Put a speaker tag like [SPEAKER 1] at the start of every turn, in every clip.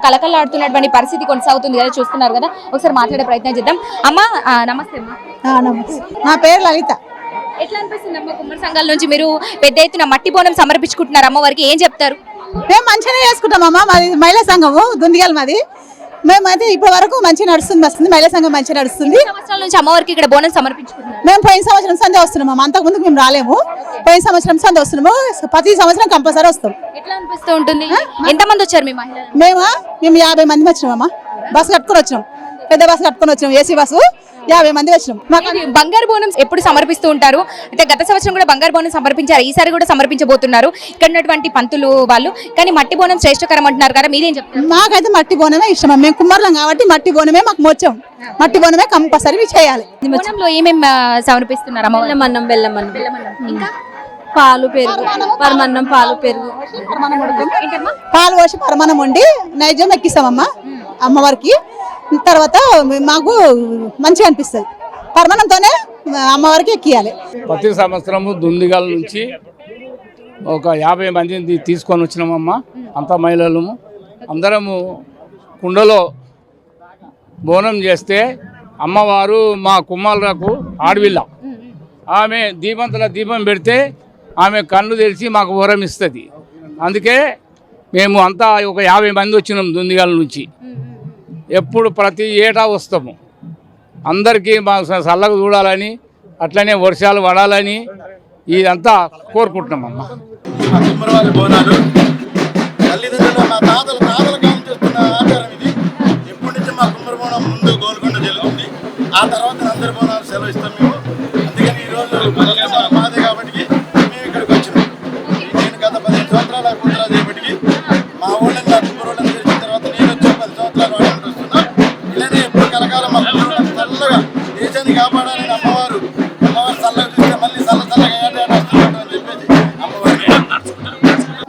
[SPEAKER 1] కలకలాడుతున్నటువంటి పరిస్థితి కొనసాగుతుంది కదా, చూస్తున్నారు కదా. ఒకసారి మాట్లాడే ప్రయత్నం చేద్దాం. అమ్మ నమస్తే అమ్మా.
[SPEAKER 2] నమస్తే, నా పేరు లలిత.
[SPEAKER 1] ఎట్లా అనిపిస్తుంది అమ్మ, కుమ్మరి సంఘాల నుంచి మీరు పెద్ద ఎత్తున మట్టి బోనం సమర్పించుకుంటున్నారు అమ్మవారికి, ఏం చెప్తారు?
[SPEAKER 2] మేము మంచిగానే చేసుకుంటామమ్మా. మాది మహిళా సంఘము దుందిగల్. మాది మేమైతే ఇప్పటి వరకు మంచిగా నడుస్తుంది. మహిళా సంఘం మంచిగా నడుస్తుంది.
[SPEAKER 1] సంవత్సరాల నుంచి అమ్మవారికి ఇక్కడ బోనం సమర్పించుకుంటున్నారు.
[SPEAKER 2] మేము పోయిన సంవత్సరం సందే వస్తున్నాము, అంతకుముందు మేము రాలేము. పోయిన సంవత్సరం సందే వస్తున్నాము, ప్రతి సంవత్సరం కంపల్సరీ వస్తాం.
[SPEAKER 1] ఎట్లా అనిపిస్తూ ఉంటుంది? ఎంతమంది వచ్చారు మీ మహిళలు?
[SPEAKER 2] మేము 50 మంది వచ్చినామమ్మా. బస్సు కట్టుకొని వచ్చినాం, పెద్ద బస్సు కట్టుకొని వచ్చినాం, ఏసీ బస్సు. 50 మంది వచ్చినాం.
[SPEAKER 1] మాకు బంగారు బోనం ఎప్పుడు సమర్పిస్తూ ఉంటారు అంటే గత సంవత్సరం కూడా బంగారు బోనం సమర్పించారు, ఈసారి కూడా సమర్పించబోతున్నారు ఇక్కడ ఉన్నటువంటి పంతులు వాళ్ళు. కానీ మట్టి బోనం శ్రేష్టకరం అంటున్నారు కదా, మీరేం చెప్తారు?
[SPEAKER 2] మాకైతే మట్టి బోనమే ఇష్టం. మేము కుమ్మర్లం కాబట్టి మట్టి బోనమే మాకు మోచం. మట్టి బోనమే కంపల్సరీ చేయాలి.
[SPEAKER 1] బోనంలో ఏమేమి సమర్పిస్తున్నారు?
[SPEAKER 3] బెల్లం ఇంకా పాలు పెరుగు, పరమన్నం పాలు పెరుగు,
[SPEAKER 2] పాలు పోసి పరమాన్నం వండి నైవేద్యం ఎక్కిస్తామమ్మా అమ్మవారికి. తర్వాత మాకు మంచిగా అనిపిస్తుంది. పరమాన్నంతోనే అమ్మవారికి ఎక్కియాలి.
[SPEAKER 4] ప్రతి సంవత్సరము దుందిగల నుంచి ఒక 50 మందిని తీసుకొని వచ్చినామమ్మ. అంత మహిళలు అందరము కుండలో బోనం చేస్తే అమ్మవారు మా కుమ్మాలకు ఆడవిల్ల, ఆమె దీపం పెడితే ఆమె కళ్ళు తెరిచి మాకు వరం ఇస్తుంది. అందుకే మేము అంతా ఒక 50 మంది వచ్చినాం దుందిగల నుంచి. ఎప్పుడు ప్రతి ఏటా వస్తాము. అందరికీ మాకు చల్లగా చూడాలని, అట్లనే వర్షాలు పడాలని ఇదంతా కోరుకుంటున్నామమ్మా.
[SPEAKER 5] కుమ్మరివారి బోనాలు తల్లిదండ్రులు మా తాతల కాలం చేస్తున్న ఆచారం ఇది. ఎప్పటి నుంచి మా కుమ్మరి బోనం ముందు గోల్కొండ జరుగుతుంది, ఆ తర్వాత అందరి బోనాలు సెలవు ఇస్తాం మేము. అందుకని ఈరోజు మాదే కాబట్టి మేము ఇక్కడికి వచ్చినాం. నేను గత 15 సంవత్సరాల కూతురా చేయబట్టి మా ఊళ్ళని నా కుమ్మరి వాళ్ళని తెలిసిన తర్వాత నేను వచ్చి 10 సంవత్సరాలు వాడుకుంటూ వస్తున్నా. ఇలానే ఎప్పుడు కలకాలం మా కుమ్మరి చల్లగా దేశాన్ని కాపాడాలని అమ్మవారు చల్లగా చూస్తే మళ్ళీ చల్లగా వస్తున్నట్టు అని చెప్పేసి అమ్మవారు.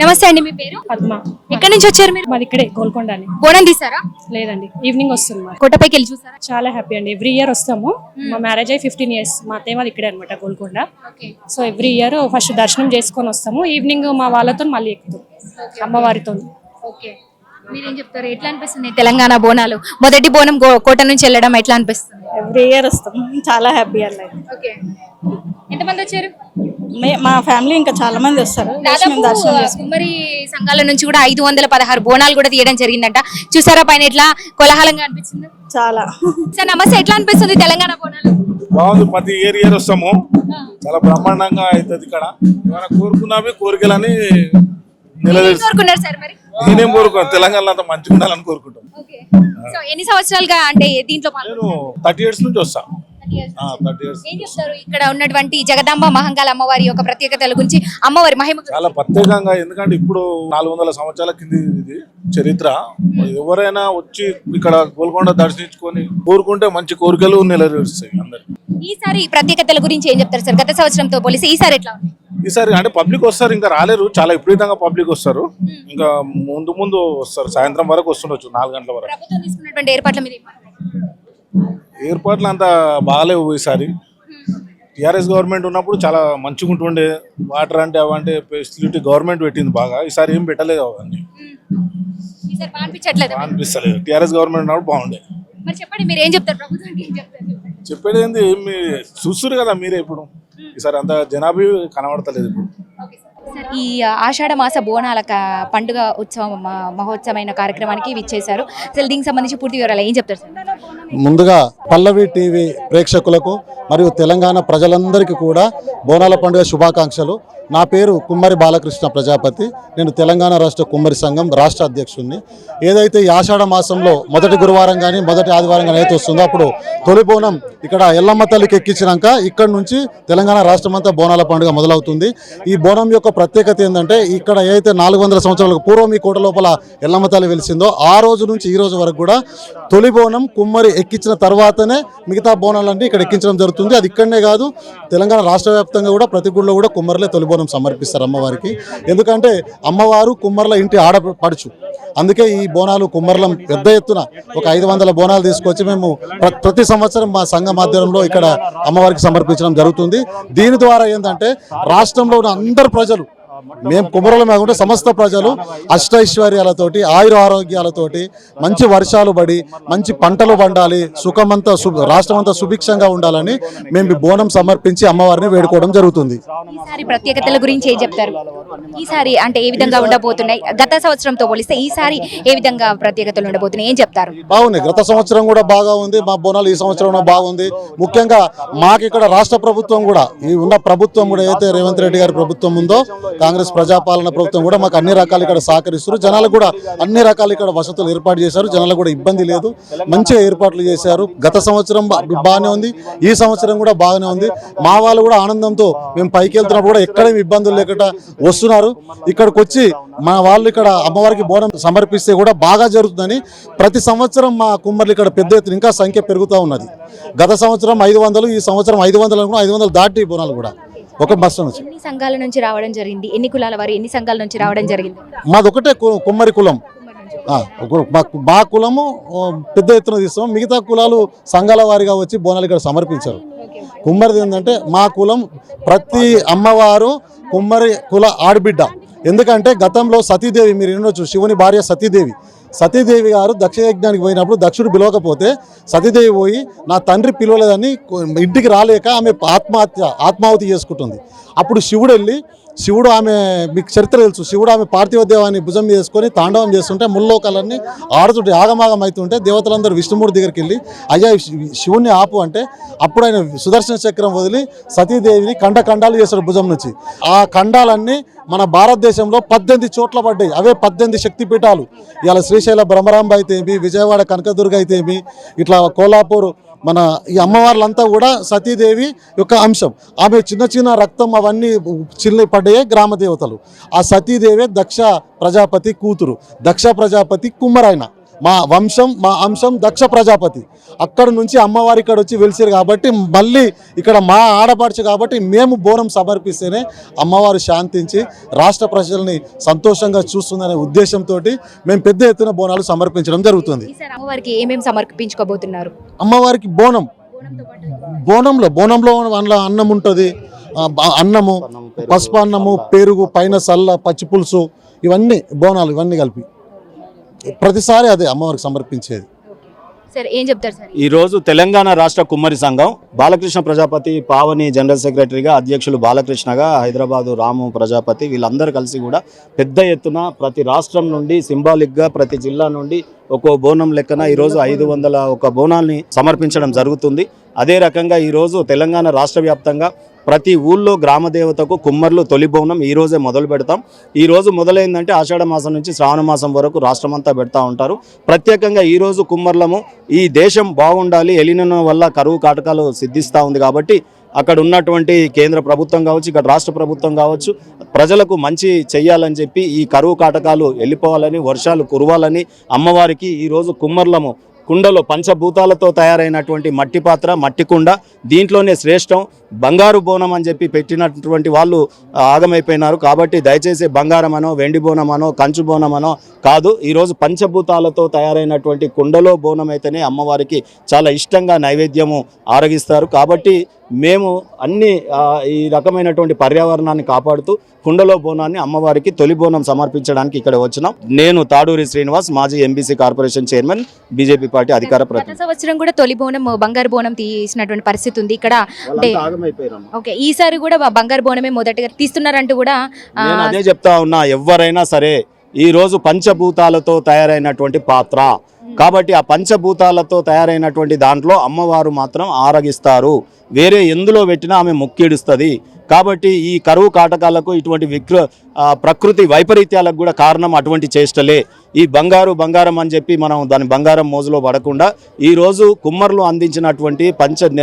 [SPEAKER 1] నమస్తే అండి, మీ పేరు?
[SPEAKER 3] పద్మ.
[SPEAKER 1] ఎక్కడి నుంచి వచ్చారు మీరు?
[SPEAKER 3] మాది ఇక్కడే గోల్కొండ అని.
[SPEAKER 1] బోనం తీసారా?
[SPEAKER 3] లేదండి, ఈవినింగ్ వస్తుంది.
[SPEAKER 1] కోటపైకి వెళ్ళి చూసారా?
[SPEAKER 3] చాలా హ్యాపీ అండి. ఎవ్రీ ఇయర్ వస్తాము. మా మ్యారేజ్ అయ్యి 15 years. మా అత్తయ్య వాళ్ళు ఇక్కడే అనమాట Golconda. So every year first దర్శనం చేసుకొని వస్తాము, ఈవినింగ్ మా వాళ్ళతో మళ్ళీ ఎక్కుతాం అమ్మవారితో.
[SPEAKER 1] మీరేం చెప్తారు? ఎట్లా అనిపిస్తుంది తెలంగాణ బోనాలు? మొదటి బోనం కోట నుంచి వెళ్ళడం ఎట్లా అనిపిస్తుంది?
[SPEAKER 3] ఎవ్రీ ఇయర్ వస్తాం, చాలా హ్యాపీ అలా.
[SPEAKER 1] ఎంతమంది వచ్చారు?
[SPEAKER 3] మా ఫ్యామిలీ ఇంకా చాలా మంది వస్తారు.
[SPEAKER 1] కుమ్మరి సంఘాల నుంచి కూడా 516 బోనాలు కూడా తీయడం జరిగిందంట. చూసారా పైన ఎట్లా కోలాహలంగా అనిపిస్తుంది?
[SPEAKER 3] చాలా.
[SPEAKER 1] సార్ నమస్తే, ఎట్లా అనిపిస్తుంది తెలంగాణ బోనాలు?
[SPEAKER 6] బాగుంది. ప్రతి ఇయర్ వస్తాము, చాలా బ్రహ్మాండంగా అవుతుంది. ఇక్కడ ఏమైనా కోరుకున్నావి కోరికలని
[SPEAKER 1] కోరుకున్నారు సార్? మరి
[SPEAKER 6] నేనేం కోరుకున్నాను, తెలంగాణలో అంతా మంచిగా ఉండాలని కోరుకుంటాం.
[SPEAKER 1] ఎన్ని సంవత్సరాలుగా అంటే దీంట్లో?
[SPEAKER 6] నేను 30 years నుంచి వస్తాను. 30 years.
[SPEAKER 1] ఏం చెప్తారు ఇక్కడ ఉన్నటువంటి జగదాంబ మహంకాళ అమ్మవారి యొక్క ప్రత్యేకతల గురించి, అమ్మవారి మహిమ?
[SPEAKER 6] చాలా ప్రత్యేకంగా, ఎందుకంటే ఇప్పుడు 400 సంవత్సరాల కింది ఇది చరిత్ర. ఎవరైనా వచ్చి ఇక్కడ గోల్కొండ దర్శించుకొని కోరుకుంటే మంచి కోరికలు నెరవేరుస్తాయి అందరికి.
[SPEAKER 1] ఈసారి ప్రత్యేకతల గురించి ఏం చెప్తారు సార్? గత సంవత్సరంతో పోలిసి ఈసారి ఎట్లా ఉంది?
[SPEAKER 6] ఈసారి అంటే పబ్లిక్ వస్తారు, ఇంకా రాలేరు. చాలా విపరీతంగా పబ్లిక్ వస్తారు. ఇంకా ముందు వస్తారు, సాయంత్రం వరకు వస్తుండొచ్చు, 4 గంటల వరకు.
[SPEAKER 1] ప్రభుత్వం తీసుకున్నటువంటి ఏర్పాట్ల మీద
[SPEAKER 6] ఏర్పాట్లు అంతా బాగాలేవు ఈసారి. టీఆర్ఎస్ గవర్నమెంట్ ఉన్నప్పుడు చాలా మంచిగా ఉంటుండే. వాటర్ అంటే అవంటే ఫెసిలిటీ గవర్నమెంట్ పెట్టింది బాగా. ఈసారి ఏం పెట్టలేదు అవన్నీ, అనిపిస్తలేదు. టీఆర్ఎస్ గవర్నమెంట్ ఉన్నప్పుడు బాగుండే.
[SPEAKER 1] చెప్పండి, మీరు ఏం చెప్తారు? ప్రభుత్వానికి ఏం చెప్తారు?
[SPEAKER 6] చెప్పేది ఏంది, ఏమి చూస్తురు కదా మీరే. ఇప్పుడు ఈసారి అంత జనాభా కనబడతలేదు ఇప్పుడు.
[SPEAKER 1] ఈ ఆషాఢ మాస బోనాల పండుగ ఉత్సవం మహోత్సవమైన కార్యక్రమానికి విచ్చేశారు. అసలు దీనికి సంబంధించి పూర్తి వివరాలు ఏం చెప్తారు సార్?
[SPEAKER 7] ముందుగా పల్లవి టీవీ ప్రేక్షకులకు మరియు తెలంగాణ ప్రజలందరికీ కూడా బోనాల పండుగ శుభాకాంక్షలు. నా పేరు కుమ్మరి బాలకృష్ణ ప్రజాపతి. నేను తెలంగాణ రాష్ట్ర కుమ్మరి సంఘం రాష్ట్ర అధ్యక్షుడిని. ఏదైతే ఈ ఆషాఢ మాసంలో మొదటి గురువారం కానీ మొదటి ఆదివారం కానీ అయితే వస్తుందో అప్పుడు తొలి బోనం ఇక్కడ ఎల్లమ్మ తల్లికి ఎక్కించినాక ఇక్కడ నుంచి తెలంగాణ రాష్ట్రమంతా బోనాల పండుగ మొదలవుతుంది. ఈ బోనం యొక్క ప్రత్యేకత ఏంటంటే ఇక్కడ ఏదైతే 400 సంవత్సరాలకు పూర్వం ఈ కోట లోపల ఎల్లమ్మ తల్లి వెలిసిందో ఆ రోజు నుంచి ఈ రోజు వరకు కూడా తొలి బోనం కుమ్మరి ఎక్కించిన తర్వాతనే మిగతా బోనాలన్నీ ఇక్కడ ఎక్కించడం జరుగుతుంది. అది ఇక్కడనే కాదు, తెలంగాణ రాష్ట్ర వ్యాప్తంగా కూడా ప్రతి గుడిలో కూడా కుమ్మరులే తొలి బోనం సమర్పిస్తారు అమ్మవారికి. ఎందుకంటే అమ్మవారు కుమ్మరుల ఇంటి ఆడపడుచు. అందుకే ఈ బోనాలు కుమ్మరులం పెద్ద ఎత్తున ఒక 500 బోనాలు తీసుకొచ్చి మేము ప్రతి సంవత్సరం మా సంఘ మాధ్యమంలో ఇక్కడ అమ్మవారికి సమర్పించడం జరుగుతుంది. దీని ద్వారా ఏంటంటే రాష్ట్రంలో ఉన్న అందరు ప్రజలు మేము కుమ్మరులు కాకుండా సమస్త ప్రజలు అష్టైశ్వర్యాలతోటి ఆయుర ఆరోగ్యాలతోటి మంచి వర్షాలు పడి మంచి పంటలు పండాలి, సుఖమంతా రాష్ట్రం అంతా సుభిక్షంగా ఉండాలని మేము ఈ బోనం సమర్పించి అమ్మవారిని వేడుకోవడం జరుగుతుంది.
[SPEAKER 1] ఈసారి ప్రత్యేకతల గురించి ఏం చెప్తారు? ఈసారి అంటే ఏ విధంగా ఉండబోతున్నాయి? గత సంవత్సరంతో పోలిస్తే ఈసారి ఏ విధంగా ప్రత్యేకతలు ఉండబోతున్నాయి ఏం చెప్తారు?
[SPEAKER 7] బాగుంది. గత సంవత్సరం కూడా బాగా ఉంది, మా బోనాలు ఈ సంవత్సరం బాగుంది. ముఖ్యంగా మాకు ఇక్కడ రాష్ట్ర ప్రభుత్వం కూడా, ఈ ఉన్న ప్రభుత్వం కూడా ఏదైతే రేవంత్ రెడ్డి గారి ప్రభుత్వం ఉందో, కాంగ్రెస్ ప్రజాపాలన ప్రభుత్వం కూడా మాకు అన్ని రకాలు ఇక్కడ సహకరిస్తారు. జనాలకు కూడా అన్ని రకాలు ఇక్కడ వసతులు ఏర్పాటు చేశారు. జనాలకు కూడా ఇబ్బంది లేదు, మంచిగా ఏర్పాట్లు చేశారు. గత సంవత్సరం బాగానే ఉంది, ఈ సంవత్సరం కూడా బాగానే ఉంది. మా వాళ్ళు కూడా ఆనందంతో మేము పైకి వెళ్తున్నప్పుడు కూడా ఎక్కడేమి ఇబ్బందులు లేకుండా వస్తున్నారు. ఇక్కడికి వచ్చి మా వాళ్ళు ఇక్కడ అమ్మవారికి బోనం సమర్పిస్తే కూడా బాగా జరుగుతుందని ప్రతి సంవత్సరం మా కుమ్మర్లు ఇక్కడ పెద్ద ఎత్తున ఇంకా సంఖ్య పెరుగుతూ ఉన్నది. గత సంవత్సరం 500, ఈ సంవత్సరం 500 దాటి బోనాలు కూడా ఒక బస్సు నుంచి.
[SPEAKER 1] ఎన్ని సంఘాల నుంచి రావడం జరిగింది? ఎన్ని కులాల వారు ఎన్ని సంఘాల నుంచి రావడం జరిగింది?
[SPEAKER 7] మాది ఒకటే కుమ్మరి కులం. మా కులము పెద్ద ఎత్తున తీస్తాం. మిగతా కులాలు సంఘాల వారిగా వచ్చి బోనాలు ఇక్కడ సమర్పించారు. కుమ్మరిది ఏంటంటే మా కులం ప్రతి అమ్మవారు కుమ్మరి కుల ఆడబిడ్డ. ఎందుకంటే గతంలో సతీదేవి, మీరు వినొచ్చు, శివుని భార్య సతీదేవి గారు దక్ష యజ్ఞానికి పోయినప్పుడు దక్షుడు పిలవకపోతే సతీదేవి పోయి నా తండ్రి పిలవలేదని ఇంటికి రాలేక ఆమె ఆత్మాహుతి చేసుకుంటుంది. అప్పుడు శివుడు ఆమె, మీకు చరిత్ర తెలుసు, శివుడు ఆమె పార్థివ దేవాన్ని భుజం చేసుకొని తాండవం చేస్తుంటే ముల్లోకాలన్నీ ఆడుతుంటే ఆగమాగం అవుతుంటే దేవతలందరూ విష్ణుమూర్తి దగ్గరికి వెళ్ళి అయ్యా శివుణ్ణి ఆపు అంటే అప్పుడు ఆయన సుదర్శన చక్రం వదిలి సతీదేవిని ఖండాలు చేశాడు భుజం నుంచి. ఆ ఖండాలన్నీ మన భారతదేశంలో 18 చోట్ల పడ్డాయి. అవే 18 శక్తిపీఠాలు. ఇవాళ శ్రీశైల బ్రహ్మరాంబ అయితేమి, విజయవాడ కనకదుర్గ అయితేమి, ఇట్లా కోల్హాపూర్, మన ఈ అమ్మవార్లంతా కూడా సతీదేవి యొక్క అంశం. ఆమె చిన్న రక్తం అవన్నీ చిల్లి పడ్డాయే గ్రామ దేవతలు. ఆ సతీదేవి దక్ష ప్రజాపతి కూతురు. దక్ష ప్రజాపతి కుమ్మరాయన. మా వంశం, మా అంశం దక్ష ప్రజాపతి. అక్కడ నుంచి అమ్మవారి ఇక్కడ వచ్చి వెలిసారు కాబట్టి మళ్ళీ ఇక్కడ మా ఆడపడుచు కాబట్టి మేము బోనం సమర్పిస్తేనే అమ్మవారు శాంతించి రాష్ట్ర ప్రజల్ని సంతోషంగా చూస్తుందనే ఉద్దేశంతో మేము పెద్ద ఎత్తున బోనాలు సమర్పించడం జరుగుతుంది.
[SPEAKER 1] అమ్మవారికి ఏమేమి సమర్పించుకోబోతున్నారు?
[SPEAKER 7] అమ్మవారికి బోనంలో అన్నం ఉంటుంది. అన్నము, పసుపు అన్నము, పెరుగు, పైన సల్ల, పచ్చి పులుసు, ఇవన్నీ బోనాలు, ఇవన్నీ కలిపి ప్రతిసారి అదే అమ్మవారికి సమర్పించేది.
[SPEAKER 1] సరే, ఏం చెప్తారు సార్?
[SPEAKER 8] ఈరోజు తెలంగాణ రాష్ట్ర కుమ్మరి సంఘం బాలకృష్ణ ప్రజాపతి పావని జనరల్ సెక్రటరీగా, అధ్యక్షులు బాలకృష్ణగా, హైదరాబాదు రాము ప్రజాపతి, వీళ్ళందరూ కలిసి కూడా పెద్ద ఎత్తున ప్రతి రాష్ట్రం నుండి సింబాలిక్గా ప్రతి జిల్లా నుండి ఒక్కో బోనం లెక్కన ఈరోజు 501 బోనాల్ని సమర్పించడం జరుగుతుంది. అదే రకంగా ఈరోజు తెలంగాణ రాష్ట్ర వ్యాప్తంగా ప్రతి ఊళ్ళో గ్రామదేవతకు కుమ్మర్లు తొలి బోనం ఈరోజే మొదలు పెడతాం. ఈరోజు మొదలైందంటే ఆషాఢ మాసం నుంచి శ్రావణ మాసం వరకు రాష్ట్రమంతా పెడతా ఉంటారు. ప్రత్యేకంగా ఈరోజు కుమ్మర్లము ఈ దేశం బాగుండాలి, ఎలినో వల్ల కరువు కాటకాలు సిద్ధిస్తూ ఉంది కాబట్టి అక్కడ ఉన్నటువంటి కేంద్ర ప్రభుత్వం కావచ్చు, ఇక్కడ రాష్ట్ర ప్రభుత్వం కావచ్చు, ప్రజలకు మంచి చెయ్యాలని చెప్పి ఈ కరువు కాటకాలు వెళ్ళిపోవాలని, వర్షాలు కురవాలని అమ్మవారికి ఈరోజు కుమ్మర్లము కుండలో పంచభూతాలతో తయారైనటువంటి మట్టి పాత్ర, మట్టి కుండ, దీంట్లోనే శ్రేష్టం బంగారు బోనం అని చెప్పి పెట్టినటువంటి వాళ్ళు ఆగమైపోయినారు. కాబట్టి దయచేసి బంగారం అనో, వెండి బోనం అనో, కంచు బోనం అనో కాదు, ఈరోజు పంచభూతాలతో తయారైనటువంటి కుండలో బోనం అయితేనే అమ్మవారికి చాలా ఇష్టంగా నైవేద్యము ఆరగిస్తారు. కాబట్టి మేము అన్ని ఈ రకమైనటువంటి పర్యావరణాన్ని కాపాడుతూ కుండలో బోనాన్ని అమ్మవారికి తొలి బోనం సమర్పించడానికి ఇక్కడ వచ్చినాం. నేను తాడూరి శ్రీనివాస్, మాజీ MBC corporation chairman, BJP party అధికార ప్రతినిధి.
[SPEAKER 1] గత సంవత్సరం కూడా తొలి బోనం బంగారు బోనం తీసినటువంటి పరిస్థితి ఉంది ఇక్కడ. ఓకే, ఈసారి కూడా బంగారు బోనమే మొదటగా తీస్తున్నారంటూ కూడా
[SPEAKER 8] నేను అదే చెప్తా ఉన్నా. ఎవరైనా సరే ఈరోజు పంచభూతాలతో తయారైనటువంటి పాత్ర కాబట్టి ఆ పంచభూతాలతో తయారైనటువంటి దాంట్లో అమ్మవారు మాత్రం ఆరగిస్తారు. వేరే ఎందులో పెట్టినా ఆమె మొక్కిడుస్తుంది. కాబట్టి ఈ కరువు కాటకాలకు, ఇటువంటి ప్రకృతి వైపరీత్యాలకు కూడా కారణం అటువంటి చేష్టలే. ఈ బంగారం అని చెప్పి మనం దాని బంగారం మోజులో పడకుండా ఈరోజు కుమ్మర్లు అందించినటువంటి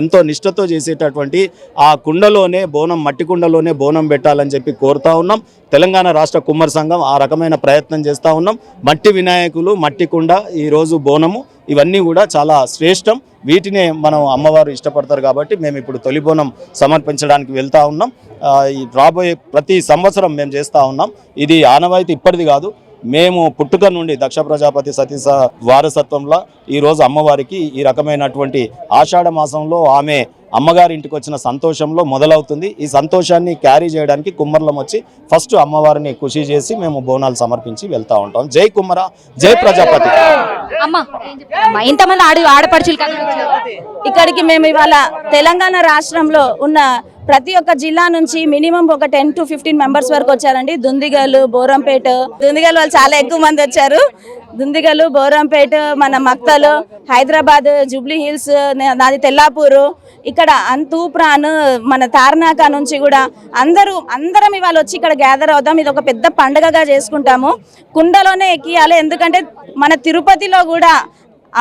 [SPEAKER 8] ఎంతో నిష్ఠతో చేసేటటువంటి ఆ కుండలోనే బోనం, మట్టి కుండలోనే బోనం పెట్టాలని చెప్పి కోరుతా ఉన్నాం. తెలంగాణ రాష్ట్ర కుమ్మరి సంఘం ఆ రకమైన ప్రయత్నం చేస్తూ ఉన్నాం. మట్టి వినాయకులు, మట్టి కుండ, ఈరోజు బోనము, ఇవన్నీ కూడా చాలా శ్రేష్టం. వీటినే మనం అమ్మవారు ఇష్టపడతారు కాబట్టి మేము ఇప్పుడు తొలి బోనం సమర్పించడానికి వెళ్తూ ఉన్నాం. రాబోయే ప్రతి సంవత్సరం మేము చేస్తూ ఉన్నాం. ఇది ఆనవాయితీ ఇప్పటిది కాదు. మేము పుట్టుక నుండి దక్ష ప్రజాపతి సతీస వారసత్వంలో ఈరోజు అమ్మవారికి ఈ రకమైనటువంటి ఆషాఢ మాసంలో ఆమె అమ్మగారి ఇంటికి వచ్చిన సంతోషంలో మొదలవుతుంది. ఈ సంతోషాన్ని క్యారీ చేయడానికి కుమ్మర్లం వచ్చి ఫస్ట్ అమ్మవారిని ఖుషి చేసి మేము బోనాలు సమర్పించి వెళ్తా ఉంటాం. జై కుమ్మర, జై ప్రజాపతి.
[SPEAKER 1] అమ్మా ఇంతమంది ఆడపడుచులు
[SPEAKER 9] ఇక్కడికి మేము ఇవాళ తెలంగాణ రాష్ట్రంలో ఉన్న ప్రతి ఒక్క జిల్లా నుంచి మినిమం ఒక 10 to 15 మెంబర్స్ వరకు వచ్చారండి. దుందిగలు, బోరంపేట, దుందిగలు వాళ్ళు చాలా ఎక్కువ మంది వచ్చారు. దుందిగలు, బోరంపేట, మన మక్తలు, హైదరాబాద్, జూబ్లీ హిల్స్, నాది తెల్లాపూరు, ఇక్కడ తూప్రాన్, మన తార్నాక నుంచి కూడా అందరం ఇవాళ వచ్చి ఇక్కడ గ్యాదర్ అవుతాం. ఇది ఒక పెద్ద పండుగగా చేసుకుంటాము. కుండలోనే ఎక్కియాలి, ఎందుకంటే మన తిరుపతిలో కూడా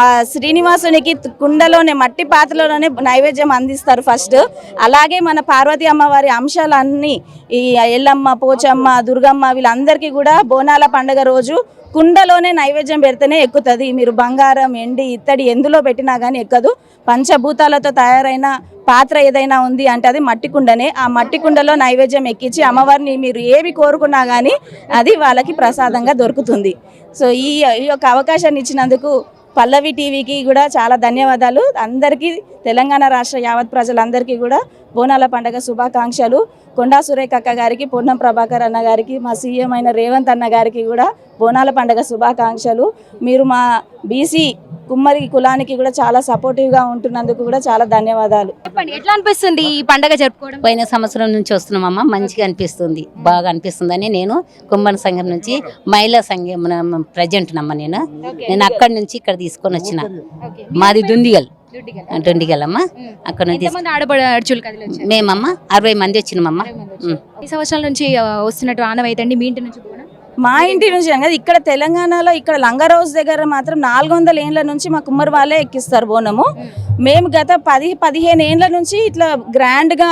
[SPEAKER 9] ఆ శ్రీనివాసునికి కుండలోనే మట్టి పాత్రలోనే నైవేద్యం అందిస్తారు ఫస్ట్. అలాగే మన పార్వతీ అమ్మవారి అంశాలన్నీ ఈ ఎల్లమ్మ, పోచమ్మ, దుర్గమ్మ వీళ్ళందరికీ కూడా బోనాల పండుగ రోజు కుండలోనే నైవేద్యం పెడితేనే ఎక్కుతుంది. మీరు బంగారం, ఎండి, ఇత్తడి ఎందులో పెట్టినా కానీ ఎక్కదు. పంచభూతాలతో తయారైన పాత్ర ఏదైనా ఉంది అంటే అది మట్టి కుండనే. ఆ మట్టి కుండలో నైవేద్యం ఎక్కించి అమ్మవారిని మీరు ఏవి కోరుకున్నా కానీ అది వాళ్ళకి ప్రసాదంగా దొరుకుతుంది. సో ఈ యొక్క అవకాశాన్ని ఇచ్చినందుకు పల్లవి టీవీకి కూడా చాలా ధన్యవాదాలు. అందరికీ తెలంగాణ రాష్ట్ర యావత్ ప్రజలందరికీ కూడా బోనాల పండుగ శుభాకాంక్షలు. కొండా సురేఖ అక్క గారికి, పొన్నం ప్రభాకర్ అన్న గారికి, మా సీఎం అయిన రేవంత్ అన్న గారికి కూడా బోనాల పండుగ శుభాకాంక్షలు. మీరు మా బీసీ కుమ్మరి కులానికి కూడా చాలా సపోర్టివ్గా ఉంటున్నందుకు కూడా చాలా ధన్యవాదాలు.
[SPEAKER 1] చెప్పండి, ఎట్లా అనిపిస్తుంది ఈ పండుగ జరుపుకోవడం?
[SPEAKER 10] పోయిన సంవత్సరం నుంచి వస్తున్నామమ్మ, మంచిగా అనిపిస్తుంది, బాగా అనిపిస్తుందని. నేను కుమ్మరి సంఘం నుంచి మహిళా సంఘం ప్రజెంట్ నమ్మ. నేను అక్కడి నుంచి ఇక్కడ తీసుకొని వచ్చిన. మాది దుండిగల్ అమ్మ. అక్కడ నుంచి
[SPEAKER 1] ఆడపడుచులు
[SPEAKER 10] మేమమ్మ 60 మంది వచ్చినామమ్మ.
[SPEAKER 1] ఈ సంవత్సరాల నుంచి వస్తున్నట్టు ఆనవాయితండి మీ ఇంటి నుంచి
[SPEAKER 9] మా ఇంటి నుంచి కదా, ఇక్కడ తెలంగాణలో ఇక్కడ లంగర్ హౌస్ దగ్గర మాత్రం 400 ఏండ్ల నుంచి మా కుమ్మరి వాళ్ళే ఎక్కిస్తారు బోనము. మేము గత 10-15 ఏండ్ల నుంచి ఇట్లా గ్రాండ్గా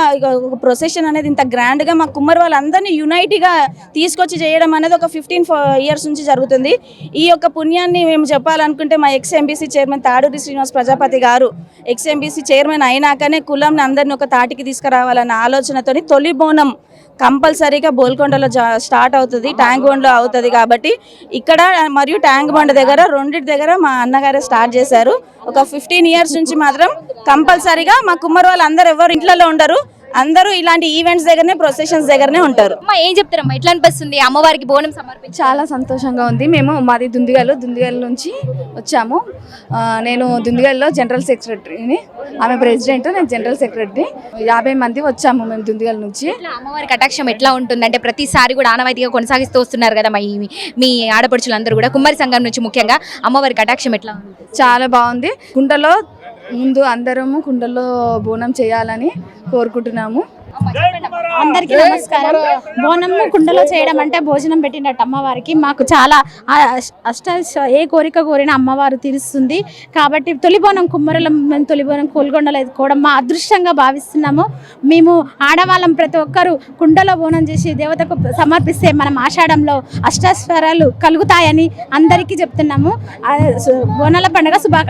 [SPEAKER 9] ఒక ప్రొసెషన్ అనేది ఇంత గ్రాండ్గా మా కుమ్మరి వాళ్ళందరినీ యునైట్గా తీసుకొచ్చి చేయడం అనేది ఒక 15 years నుంచి జరుగుతుంది. ఈ యొక్క పుణ్యాన్ని మేము చెప్పాలనుకుంటే మా ఎక్స్-ఎంబీసీ చైర్మన్ తాడూరి శ్రీనివాస్ ప్రజాపతి గారు ఎక్స్-ఎంబీసీ చైర్మన్ అయినాకనే కులంని అందరినీ ఒక తాటికి తీసుకురావాలన్న ఆలోచనతో తొలి బోనం కంపల్సరీగా బోల్కొండలో స్టార్ట్ అవుతుంది, ట్యాంక్ బండ్లో అవుతుంది. కాబట్టి ఇక్కడ మరియు ట్యాంక్ బండ్ దగ్గర రెండింటి దగ్గర మా అన్నగారే స్టార్ట్ చేశారు. ఒక 15 years నుంచి మాత్రం కంపల్సరీగా మా కుమ్మరి వాళ్ళు అందరూ ఎవరు ఇంట్లో ఉండరు, అందరూ ఇలాంటి ఈవెంట్స్ దగ్గరనే, ప్రొసెషన్స్ దగ్గరనే ఉంటారు.
[SPEAKER 1] ఏం చెప్తారమ్మా, ఎట్లా అనిపిస్తుంది అమ్మవారికి బోనం సమర్పించి?
[SPEAKER 11] చాలా సంతోషంగా ఉంది. మాది దుందిగల్ నుంచి వచ్చాము. నేను దుందిగల్లో జనరల్ సెక్రటరీని, ఆమె ప్రెసిడెంట్, నేను జనరల్ సెక్రటరీ. 50 మంది వచ్చాము మేము దుందిగల్ నుంచి.
[SPEAKER 1] అమ్మవారి కటాక్షం ఎట్లా ఉంటుంది అంటే ప్రతిసారి కూడా ఆనవాయితీగా కొనసాగిస్తూ వస్తున్నారు కదా మీ ఆడపడుచులందరూ కూడా, కుమ్మరి సంఘం నుంచి ముఖ్యంగా అమ్మవారి కటాక్షం ఎట్లా ఉంది?
[SPEAKER 11] చాలా బాగుంది. కుండలో ముందు అందరము కుండలో బోనం చేయాలని కోరుకుంటున్నాము.
[SPEAKER 12] అందరికీ నమస్కారం. బోనం కుండలో చేయడం అంటే భోజనం పెట్టినట్టు అమ్మవారికి. మాకు చాలా ఏ కోరిక కోరినా అమ్మవారు తీరుస్తుంది. కాబట్టి తొలి బోనం కుమ్మరులం, మేము తొలి బోనం గోల్కొండలో ఎదుకోవడం మా అదృష్టంగా భావిస్తున్నాము. మేము ఆడవాళ్ళం ప్రతి ఒక్కరూ కుండలో బోనం చేసి దేవతకు సమర్పిస్తే మనం ఆషాఢంలో అష్టైశ్వర్యాలు కలుగుతాయని అందరికీ చెప్తున్నాము. బోనాల పండుగ శుభాకాంక్షలు.